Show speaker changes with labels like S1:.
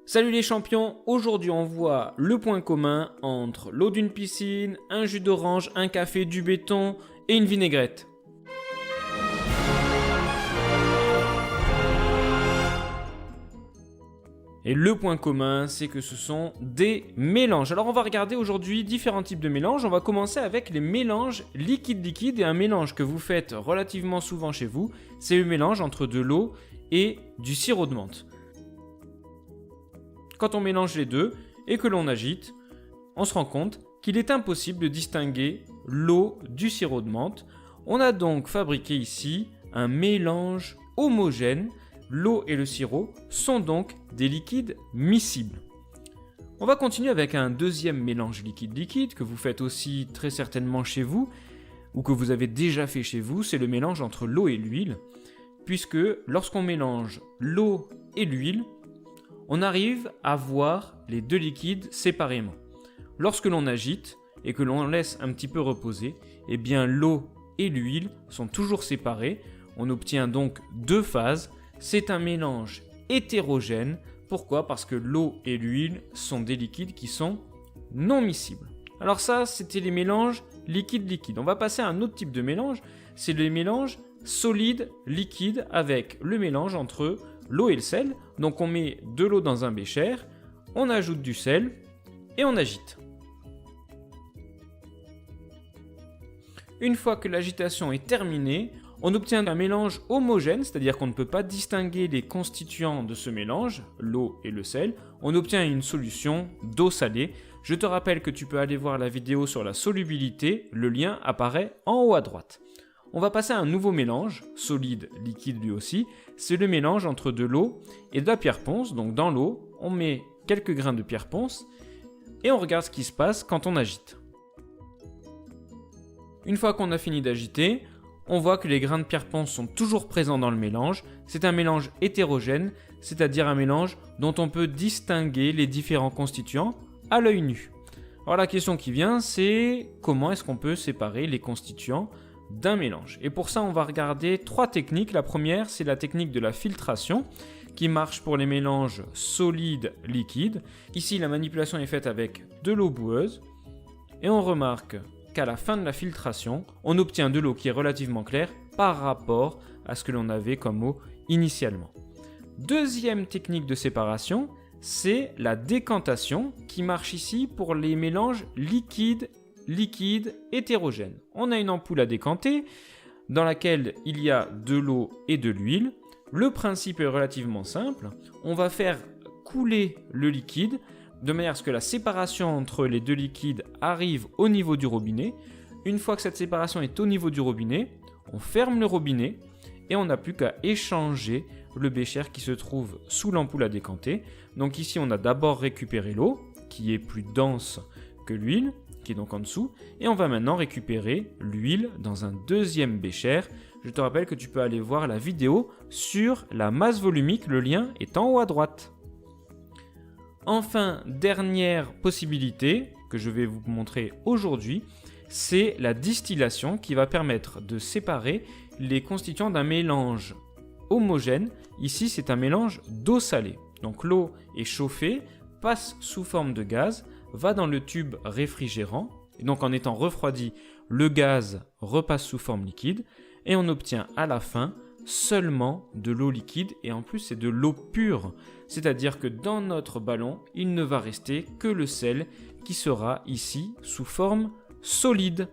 S1: Salut les champions, aujourd'hui on voit le point commun entre l'eau d'une piscine, un jus d'orange, un café, du béton et une vinaigrette. Et le point commun, c'est que ce sont des mélanges. Alors on va regarder aujourd'hui différents types de mélanges. On va commencer avec les mélanges liquide-liquide. Et un mélange que vous faites relativement souvent chez vous, c'est le mélange entre de l'eau et du sirop de menthe. Quand on mélange les deux et que l'on agite, on se rend compte qu'il est impossible de distinguer l'eau du sirop de menthe. On a donc fabriqué ici un mélange homogène. L'eau et le sirop sont donc des liquides miscibles. On va continuer avec un deuxième mélange liquide-liquide que vous faites aussi très certainement chez vous ou que vous avez déjà fait chez vous, c'est le mélange entre l'eau et l'huile, puisque lorsqu'on mélange l'eau et l'huile, on arrive à voir les deux liquides séparément. Lorsque l'on agite et que l'on laisse un petit peu reposer, eh bien l'eau et l'huile sont toujours séparées. On obtient donc deux phases. C'est un mélange hétérogène. Pourquoi ? Parce que l'eau et l'huile sont des liquides qui sont non miscibles. Alors ça, c'était les mélanges liquide-liquide. On va passer à un autre type de mélange. C'est les mélanges solide-liquide avec le mélange entre l'eau et le sel. Donc on met de l'eau dans un bécher, on ajoute du sel et on agite. Une fois que l'agitation est terminée, on obtient un mélange homogène, c'est-à-dire qu'on ne peut pas distinguer les constituants de ce mélange, l'eau et le sel. On obtient une solution d'eau salée. Je te rappelle que tu peux aller voir la vidéo sur la solubilité, le lien apparaît en haut à droite. On va passer à un nouveau mélange, solide, liquide lui aussi. C'est le mélange entre de l'eau et de la pierre ponce. Donc dans l'eau, on met quelques grains de pierre ponce et on regarde ce qui se passe quand on agite. Une fois qu'on a fini d'agiter, on voit que les grains de pierre ponce sont toujours présents dans le mélange. C'est un mélange hétérogène, c'est-à-dire un mélange dont on peut distinguer les différents constituants à l'œil nu. Alors la question qui vient, c'est comment est-ce qu'on peut séparer les constituants d'un mélange. Et pour ça, on va regarder trois techniques. La première, c'est la technique de la filtration qui marche pour les mélanges solides-liquides. Ici, la manipulation est faite avec de l'eau boueuse et on remarque qu'à la fin de la filtration, on obtient de l'eau qui est relativement claire par rapport à ce que l'on avait comme eau initialement. Deuxième technique de séparation, c'est la décantation qui marche ici pour les mélanges liquide hétérogène. On a une ampoule à décanter dans laquelle il y a de l'eau et de l'huile. Le principe est relativement simple. On va faire couler le liquide de manière à ce que la séparation entre les deux liquides arrive au niveau du robinet. Une fois que cette séparation est au niveau du robinet, on ferme le robinet et on n'a plus qu'à échanger le bécher qui se trouve sous l'ampoule à décanter. Donc ici, on a d'abord récupéré l'eau qui est plus dense que l'huile, qui est donc en dessous, et on va maintenant récupérer l'huile dans un deuxième bécher. Je te rappelle que tu peux aller voir la vidéo sur la masse volumique, le lien est en haut à droite. Enfin, dernière possibilité que je vais vous montrer aujourd'hui, c'est la distillation qui va permettre de séparer les constituants d'un mélange homogène. Ici, c'est un mélange d'eau salée. Donc l'eau est chauffée, passe sous forme de gaz, va dans le tube réfrigérant, et donc en étant refroidi, le gaz repasse sous forme liquide, et on obtient à la fin seulement de l'eau liquide, et en plus c'est de l'eau pure, c'est-à-dire que dans notre ballon, il ne va rester que le sel qui sera ici sous forme solide.